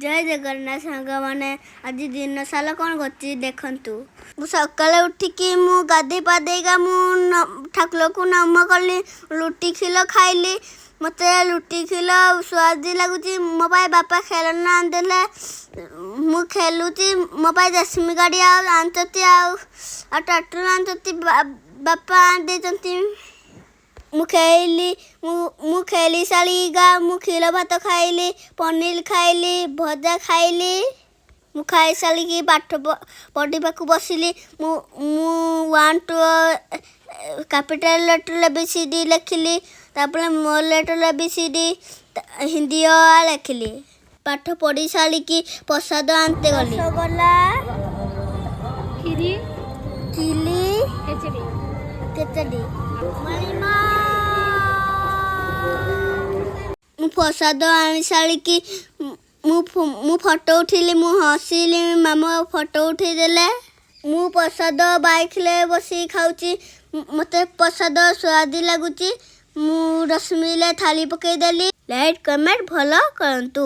जय जगन्नाथ सांग मैंने आज दिन सारा कौन कर देखु सकाले उठिकी मु गाधे पादेगा ठाकुर को नम कली लुटी खिल खाइली मत लुटी खिल स्वाद लगुच मो बापा खेलना आनदेले मु खेलुची मो जसमी गाड़ी आनती ट्राक्टर आनती बापा आनी मु खेली सारीगा मु क्षीर भात खाइली पनीर खाइली भजा खाइली मु खाई सारी पाठ पढ़ा बसिली मु 1 to कैपिटल लेटर ABCD लिखिली तापर स्मॉल लेटर ABCD हिंदी लिखिली पाठ पढ़ी सारी प्रसाद आनते गली रसगोल्ला खीरी खेचड़ी मु प्रसाद आनी सारी मु फोटो उठिली मु हसिली मामा फोटो उठे देले मु प्रसाद बाइक ले बसी खाऊची मते प्रसाद स्वाद लगुची मु रश्मि ले थाली पकई देली लाइक कमेंट फॉलो करंतु।